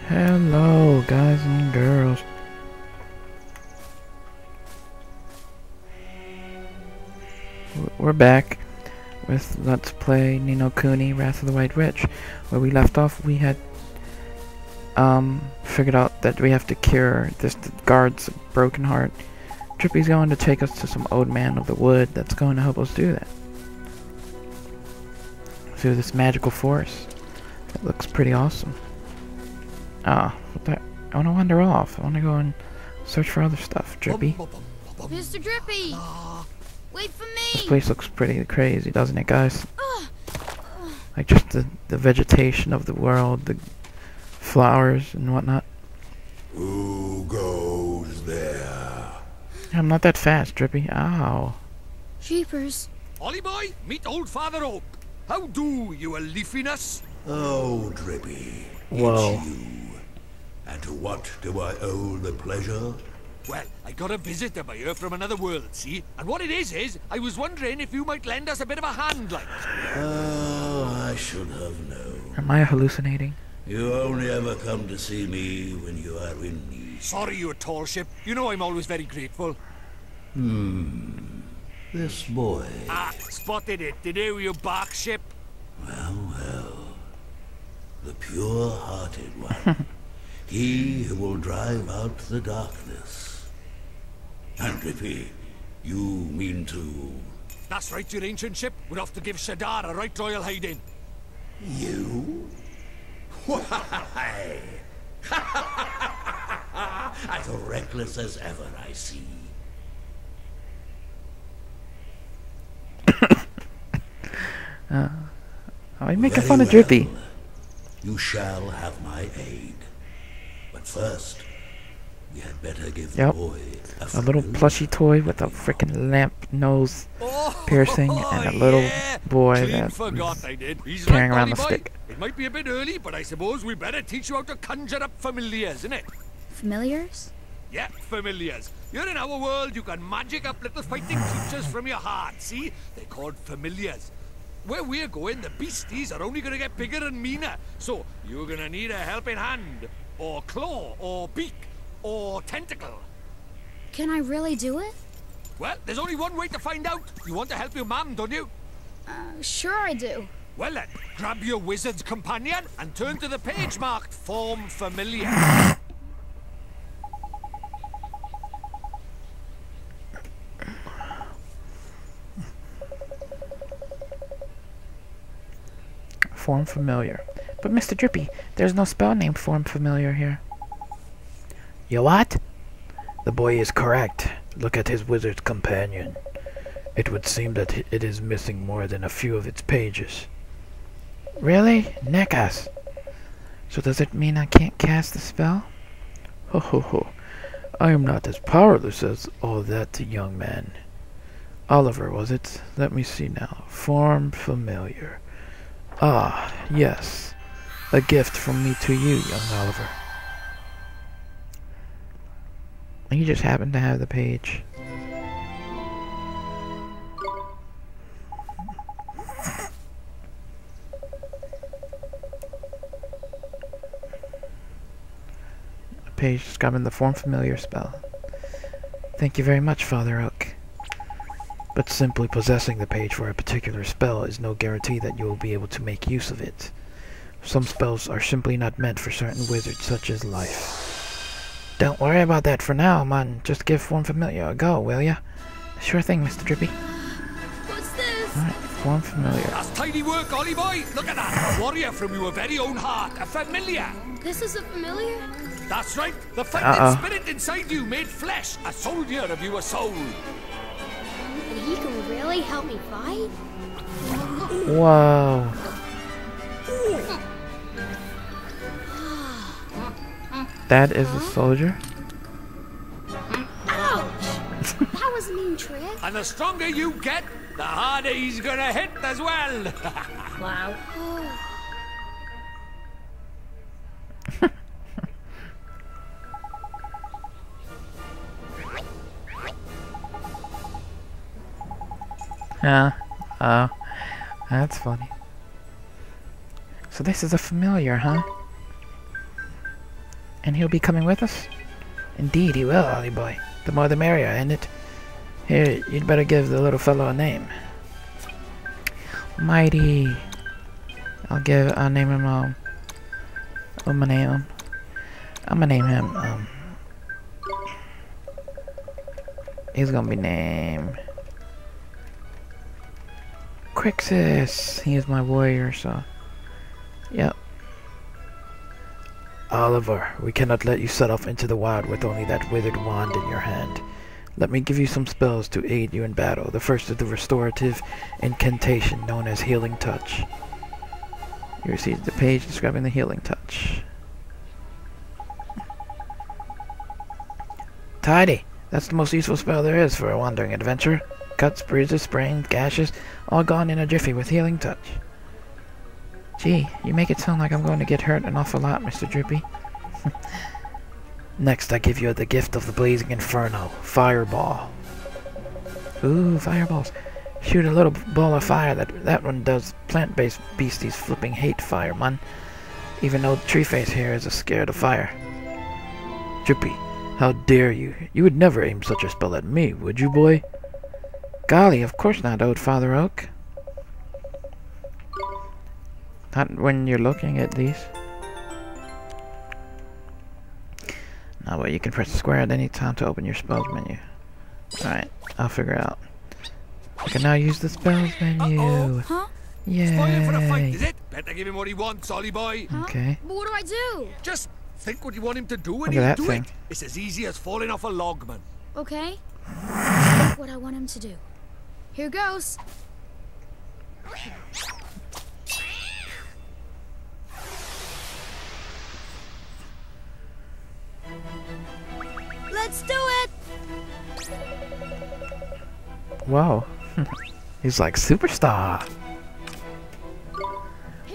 Hello, guys and girls. We're back with Let's Play Ni no Kuni, Wrath of the White Witch. Where we left off, we had figured out that we have to cure the guard's broken heart. Trippy's going to take us to some old man of the wood that's going to help us do that. Through this magical forest. It looks pretty awesome. I want to wander off. I want to go and search for other stuff. Drippy. Mr. Drippy! Wait for me! This place looks pretty crazy, doesn't it, guys? Like just the vegetation of the world, the flowers and whatnot. Who goes there? I'm not that fast, Drippy. Ow. Jeepers. Ollie boy, meet old Father Oak. How do, you a leafiness? Oh, Drippy. Whoa. It's you. And to what do I owe the pleasure? Well, I got a visitor by here from another world, see? And what it is I was wondering if you might lend us a bit of a hand, like. Oh, I should have known. Am I hallucinating? You only ever come to see me when you are in need. Sorry, you tall ship. You know I'm always very grateful. This boy. Ah, spotted it. Did you bark ship? Well, well. The pure-hearted one. He who will drive out the darkness. And Drippy, you mean to... That's right, your ancient ship. We're off to give Shadar a right royal hiding. You? Why? As reckless as ever, I see. I'm making Very fun of well. Drippy. You shall have my aid. But first, we had better give Yep. the boy A little familiar. plushy toy with a freaking lamp nose piercing and a little boy Clean that forgot I did. He's carrying right, around Ollie the boy. stick. It might be a bit early, but I suppose we better teach you how to conjure up familiars, innit? Familiars? Yeah, familiars. Here in our world, you can magic up little fighting creatures from your heart, see? They're called familiars. Where we're going, the beasties are only gonna get bigger and meaner. So, you're gonna need a helping hand, or claw, or beak, or tentacle. Can I really do it? Well, there's only one way to find out. You want to help your mum, don't you? Sure I do. Well then, grab your wizard's companion and turn to the page marked Form Familiar. Form familiar. But Mr. Drippy, there's no spell named form familiar here. You what? The boy is correct. Look at his wizard's companion. It would seem that it is missing more than a few of its pages. Really? Neckas. So does it mean I can't cast the spell? Ho ho ho. I am not as powerless as all that, young man. Oliver, was it? Let me see now. Form familiar. Ah, yes. A gift from me to you, young Oliver. You just happen to have the page. A page describing the form familiar spell. Thank you very much, Father Oak. But simply possessing the page for a particular spell is no guarantee that you will be able to make use of it. Some spells are simply not meant for certain wizards, such as life. Don't worry about that for now, man. Just give form familiar a go, will ya? Sure thing, Mr. Drippy. What's this? Alright, form familiar. That's tidy work, Ollie boy. Look at that. A warrior from your very own heart. A familiar. This is a familiar? That's right. The fighting spirit inside you made flesh. A soldier of your soul. And he can really help me fight? Whoa. That is a soldier? Ouch! That was a mean trick. And the stronger you get, the harder he's gonna hit as well. Wow. Oh. That's funny. So this is a familiar, huh? And he'll be coming with us? Indeed he will, Ollie boy. The more the merrier, ain't it? Here, you'd better give the little fellow a name. Mighty. I'll name him, I'm gonna name him, he's gonna be named Crixus. He is my warrior, so, yep. Oliver, we cannot let you set off into the wild with only that withered wand in your hand. Let me give you some spells to aid you in battle. The first is the restorative incantation known as Healing Touch. You received the page describing the Healing Touch. Tidy! That's the most useful spell there is for a wandering adventurer. Cuts, bruises, sprains, gashes, all gone in a jiffy with Healing Touch. Gee, you make it sound like I'm going to get hurt an awful lot, Mr. Drippy. Next, I give you the gift of the Blazing Inferno, Fireball. Ooh, fireballs. Shoot a little ball of fire. That one does. Plant-based beasties flipping hate fire, man. Even old Treeface here is scared of fire. Drippy, how dare you? You would never aim such a spell at me, would you, boy? Golly, of course not, old Father Oak. Not when you're looking at these. No, but you can press square at any time to open your spells menu. Alright, I'll figure out. I can now use the spells menu. Huh? Spoiling for a fight, Yay! is it? Better give him what he wants, Ollie boy. Huh? Okay. But what do I do? Just think what you want him to do and Look at he'll that do thing. it. It's as easy as falling off a log, man. Okay. Think what I want him to do. Here goes. Let's do it! Whoa. He's like superstar.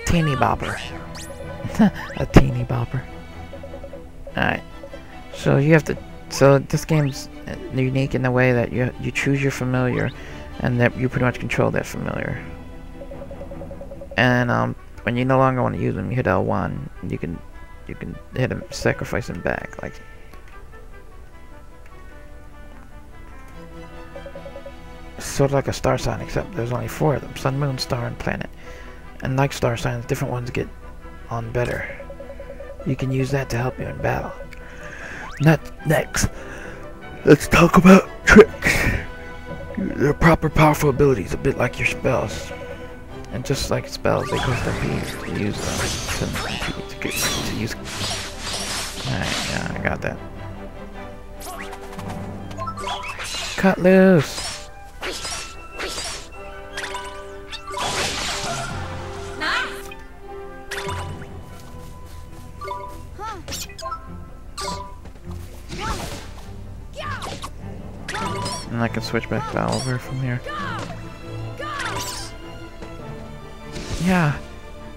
Teeny bopper. A teeny bopper. Alright. So you have to... So this game's unique in the way that you choose your familiar and that you pretty much control that familiar. And when you no longer want to use them, you hit L1. You can hit him, sacrifice him back. Like... Sort of like a star sign, except there's only 4 of them. Sun, moon, star, and planet. And like star signs, different ones get on better. You can use that to help you in battle. Next, let's talk about tricks. They're proper powerful abilities, a bit like your spells. And just like spells, they cost RP to use them. To use... Alright, yeah, I got that. Cut loose! And I can switch back to Oliver from here. Yeah.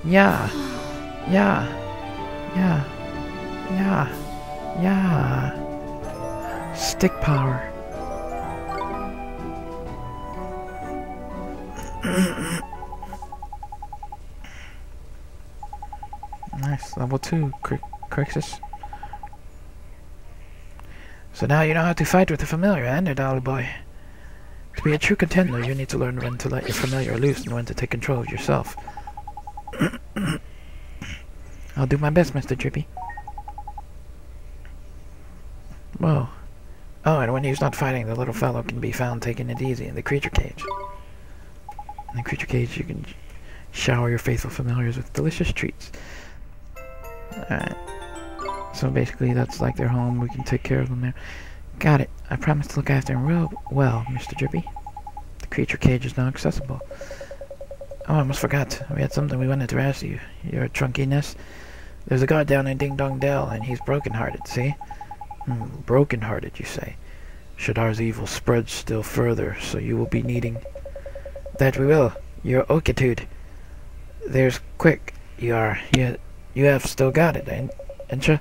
Yeah. Yeah. Yeah. Yeah. Yeah. Stick power. Nice. Level 2, Crixus. So now you know how to fight with the familiar, ain't it, Ollie boy? To be a true contender, you need to learn when to let your familiar loose and when to take control of yourself. I'll do my best, Mr. Drippy. Whoa. Oh, and when he's not fighting, the little fellow can be found taking it easy in the creature cage. In the creature cage, you can shower your faithful familiars with delicious treats. Alright. So basically, that's like their home. We can take care of them there. Got it. I promise to look after him real well, Mr. Drippy. The creature cage is now accessible. Oh, I almost forgot. We had something we wanted to ask you. Your trunkiness. There's a guard down in Ding Dong Dell, and he's broken-hearted, see? Broken-hearted, you say? Shadar's evil spreads still further, so you will be needing... That we will. Your okitude. There's quick. You have still got it, ain't ya?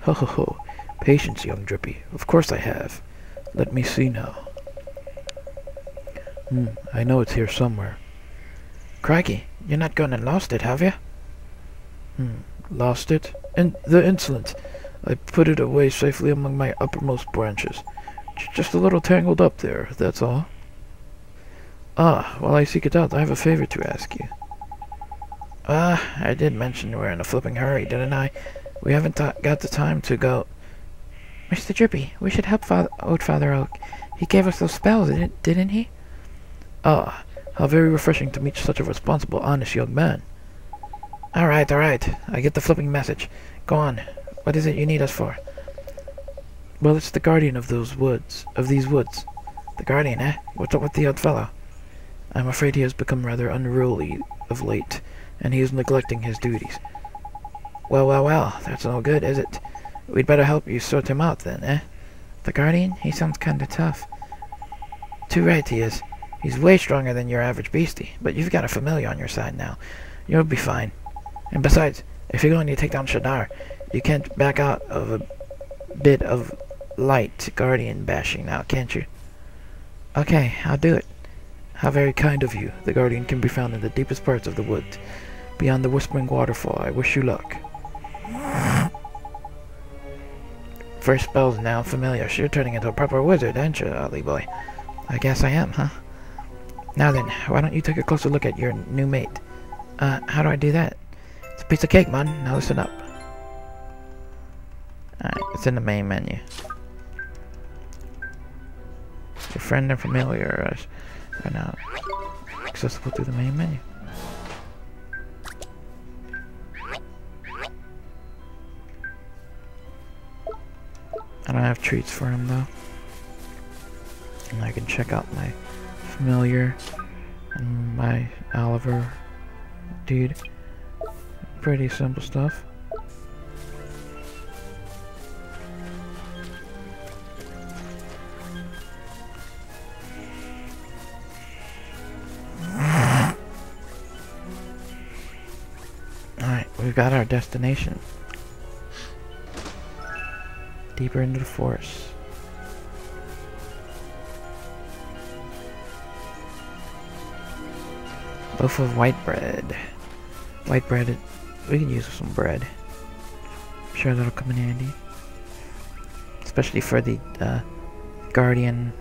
Ho ho ho. Patience, young Drippy. Of course I have. Let me see now. I know it's here somewhere. Crikey, you're not gone and lost it, have you? Lost it? And the insolent! I put it away safely among my uppermost branches. Just a little tangled up there, that's all. Ah, while I seek it out, I have a favor to ask you. I did mention we're in a flipping hurry, didn't I? We haven't got the time to go. Mr. Drippy, we should help old Father Oak. He gave us those spells, didn't he? Ah, how very refreshing to meet such a responsible, honest young man. Alright. I get the flipping message. Go on. What is it you need us for? Well, it's the guardian of these woods. The Guardian, eh? What's up with the old fellow? I'm afraid he has become rather unruly of late, and he is neglecting his duties. Well. That's no good, is it? We'd better help you sort him out then, eh? The Guardian? He sounds kinda tough. Too right he is. He's way stronger than your average beastie, but you've got a familiar on your side now. You'll be fine. And besides, if you're going to take down Shadar, you can't back out of a bit of light Guardian bashing now, can't you? Okay, I'll do it. How very kind of you. The Guardian can be found in the deepest parts of the woods, beyond the Whispering Waterfall. I wish you luck. First spell's now familiar. So you're turning into a proper wizard, aren't you, Ollie boy? I guess I am, huh? Now then, why don't you take a closer look at your new mate? How do I do that? It's a piece of cake, man. Now listen up. Alright, it's in the main menu. Your friend and familiar are now accessible through the main menu. I don't have treats for him though. And I can check out my familiar and my Oliver dude. Pretty simple stuff. Alright, we've got our destination. Deeper into the forest. Loaf of white bread. White bread, we can use some bread. I'm sure that'll come in handy. Especially for the Guardian.